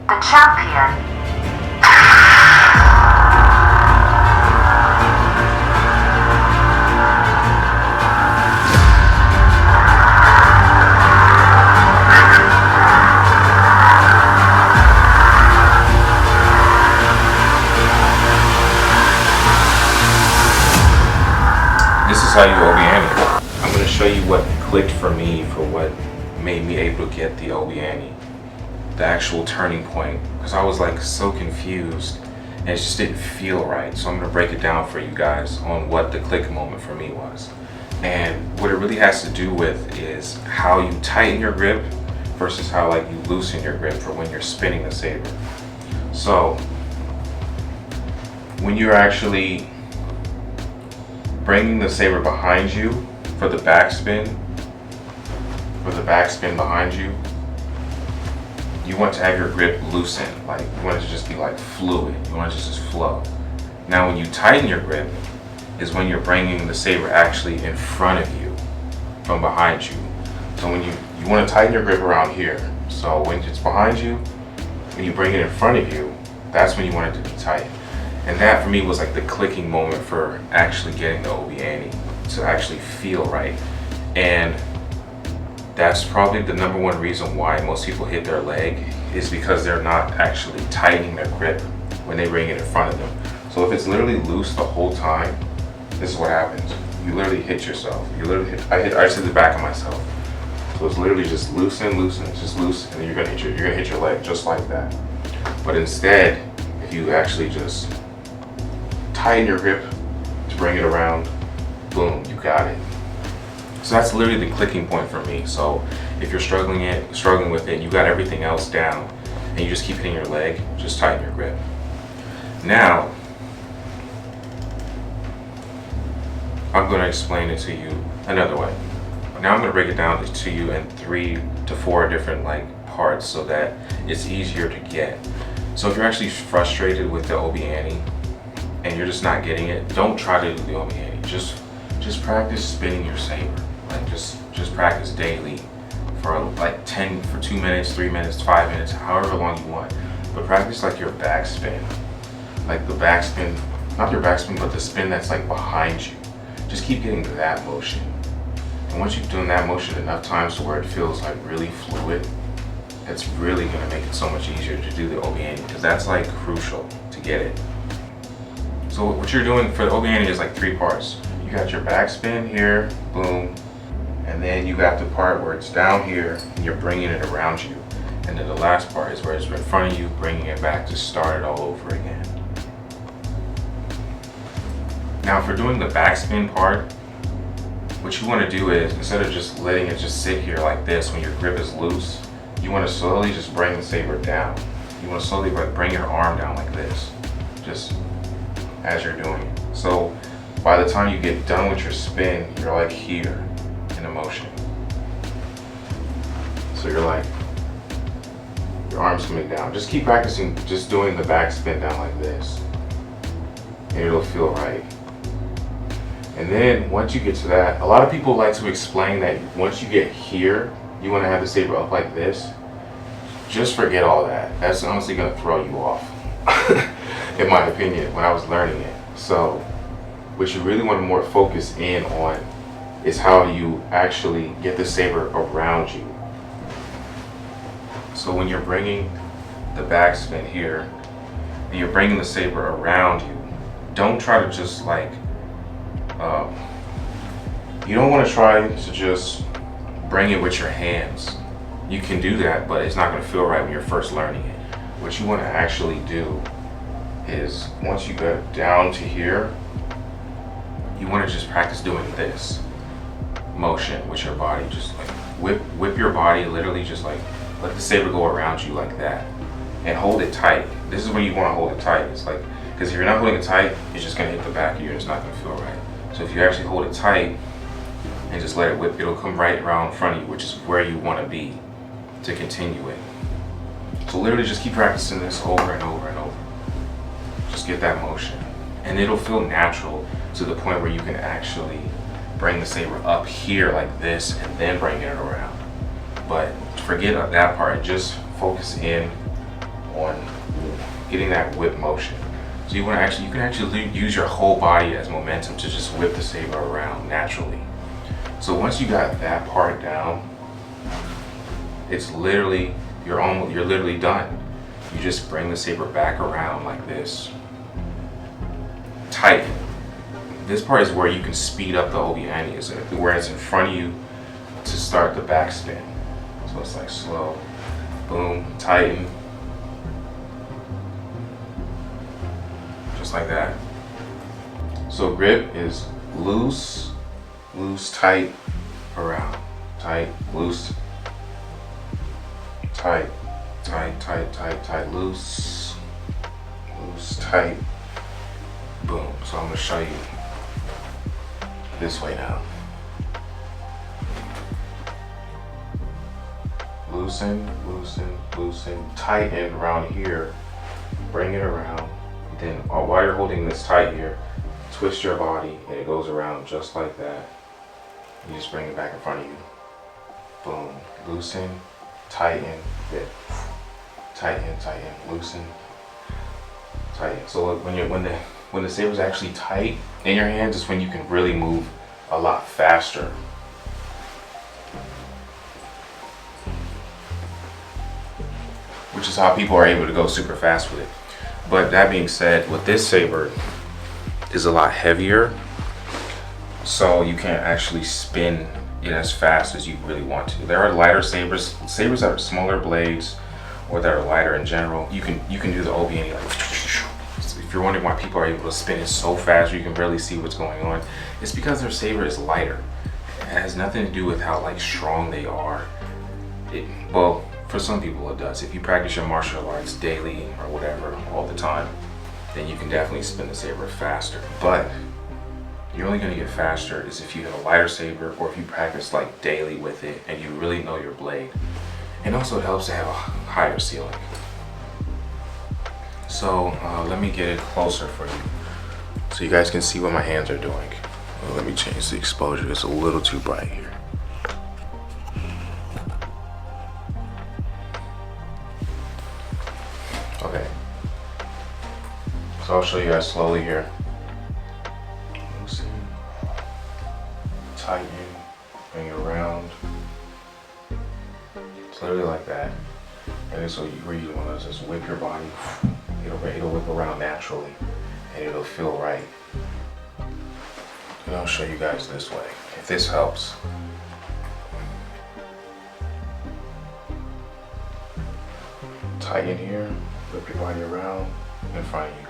the champion. This is how you Obi-Ani. I'm going to show you what clicked for me for what made me able to get the Obi-Ani. The actual turning point. Because I was like so confused and it just didn't feel right. So I'm going to break it down for you guys on what the click moment for me was. And what it really has to do with is how you tighten your grip versus how like you loosen your grip for when you're spinning the saber. So when you're actually bringing the saber behind you for the backspin, behind you, you want to have your grip loosened. Like you want it to just be like fluid. You want it to just flow. Now when you tighten your grip is when you're bringing the saber actually in front of you from behind you. So when you want to tighten your grip around here. So when it's behind you, when you bring it in front of you, that's when you want it to be tight. And that for me was like the clicking moment for actually getting the Obi-Ani to actually feel right. And that's probably the number one reason why most people hit their leg is because they're not actually tightening their grip when they bring it in front of them. So if it's literally loose the whole time, this is what happens. You literally hit yourself. You literally hit, I just hit the back of myself. So it's literally just loosen, just loose, and then you're gonna hit your leg just like that. But instead, if you actually just tighten your grip to bring it around, boom, you got it. So that's literally the clicking point for me. So if you're struggling with it, you got everything else down, and you just keep hitting your leg, just tighten your grip. Now, I'm going to explain it to you another way. Now I'm going to break it down to you in 3 to 4 different parts so that it's easier to get. So if you're actually frustrated with the Obi-Ani and you're just not getting it, don't try to do the Obi-Ani. Just practice spinning your saber. Just practice daily for 2 minutes, 3 minutes, 5 minutes, however long you want. But practice your backspin. Like the backspin, not your backspin, but the spin that's behind you. Just keep getting to that motion. And once you've done that motion enough times to where it feels really fluid, it's really gonna make it so much easier to do the Obi-Ani, because that's crucial to get it. So what you're doing for the Obi-Ani is 3 parts. You got your backspin here, boom, and then you got the part where it's down here and you're bringing it around you. And then the last part is where it's in front of you, bringing it back to start it all over again. Now for doing the backspin part, what you want to do is, instead of just letting it just sit here like this when your grip is loose, you want to slowly just bring the saber down. You want to slowly bring your arm down like this, just as you're doing it. So by the time you get done with your spin, you're here in a motion. So you're your arm's coming down. Just keep practicing just doing the backspin down like this, and it'll feel right. And then once you get to that, a lot of people like to explain that once you get here, you want to have the saber up like this. Just forget all that. That's honestly going to throw you off, in my opinion, when I was learning it. So what you really want to more focus in on is how you actually get the saber around you. So when you're bringing the backspin here, and you're bringing the saber around you, don't try to just you don't want to try to just bring it with your hands. You can do that, but it's not going to feel right when you're first learning it. What you want to actually do is, once you get down to here, you want to just practice doing this motion with your body. Just whip your body, literally just let the saber go around you like that, and hold it tight. This is when you want to hold it tight. It's because if you're not holding it tight, it's just going to hit the back of you and it's not going to feel right. So if you actually hold it tight and just let it whip, it'll come right around in front of you, which is where you want to be to continue it. So literally just keep practicing this over and over and over. Just get that motion. And it'll feel natural to the point where you can actually bring the saber up here like this and then bring it around. But forget that part. Just focus in on getting that whip motion. So you can actually use your whole body as momentum to just whip the saber around naturally. So once you got that part down, it's literally, you're literally done. You just bring the saber back around like this. Tighten. This part is where you can speed up the Obi-Ani, where it's in front of you to start the backspin. So it's like slow, boom, tighten. Just like that. So grip is loose, loose, tight, around. Tight, loose, tight, tight, tight, tight, tight, loose, loose, tight, boom. So I'm gonna show you this way now. Loosen, loosen, loosen, tighten around here, bring it around. Then while you're holding this tight here, twist your body and it goes around just like that. You just bring it back in front of you. Boom. Loosen, tighten, whip. Tighten, tighten, loosen, tighten. So when the saber's actually tight in your hands is when you can really move a lot faster. Which is how people are able to go super fast with it. But that being said, with this saber is a lot heavier, so you can't actually spin it as fast as you really want to. There are lighter sabers that are smaller blades, or that are lighter in general. You can do the Obi-Ani like. If you're wondering why people are able to spin it so fast you can barely see what's going on, it's because their saber is lighter. It has nothing to do with how like strong they are. Well, for some people it does. If you practice your martial arts daily or whatever all the time, then you can definitely spin the saber faster. But you're only going to get faster is if you have a lighter saber, or if you practice like daily with it and you really know your blade. And also it helps to have a higher ceiling. So let me get it closer for you so you guys can see what my hands are doing. Let me change the exposure. It's a little too bright here. Okay, so I'll show you guys slowly here. Loosen, tighten, bring it around. It's literally like that. And this is where you want to just whip your body. It'll whip around naturally, and it'll feel right. And I'll show you guys this way, if this helps. Tighten here. Whip your body around in front of you.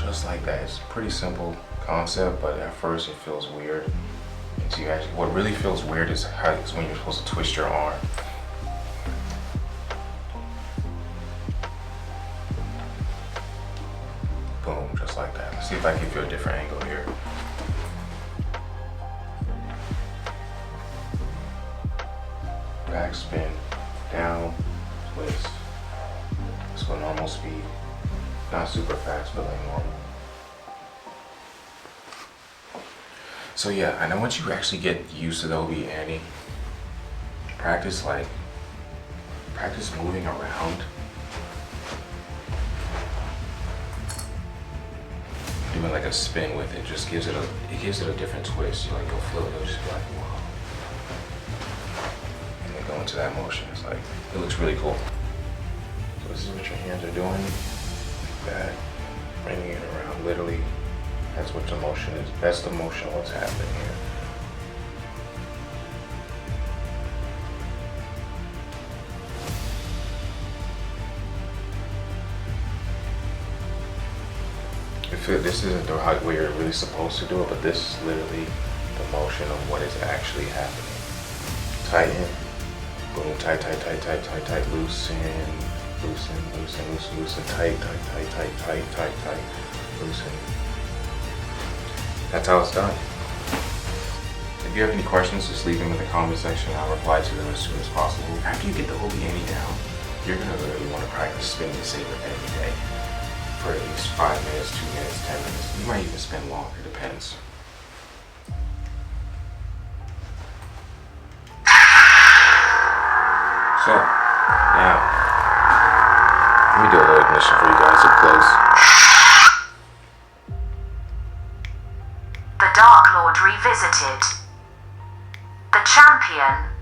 Just like that. It's a pretty simple concept, but at first it feels weird. And so what really feels weird is when you're supposed to twist your arm. Boom, just like that. Let's see if I can give you a different angle here. Back spin, down, twist. Let's go normal speed. Not super fast, but like normal. So yeah, and then once you actually get used to the Obi-Ani, practice moving around. Doing like a spin with it just gives it a different twist. You like go float, it'll just be like wow. And then go into that motion. It's like it looks really cool. So this is what your hands are doing. Like that. Bringing it around. Literally, that's what the motion is. That's the motion of what's happening here. This isn't the way you're really supposed to do it, but this is literally the motion of what is actually happening. Tighten, boom, tight, tight, tight, tight, tight, tight, loosen, loosen, loosen, loosen, loosen, tight, tight, tight, tight, tight, tight, tight, loosen. That's how it's done. If you have any questions, just leave them in the comment section. I'll reply to them as soon as possible. After you get the Obi-Ani down, you're gonna really want to practice spinning the saber every day. For at least 5 minutes, 2 minutes, 10 minutes. You might even spend longer, depends. So, now, me do a little ignition for you guys up close. The Dark Lord revisited. The champion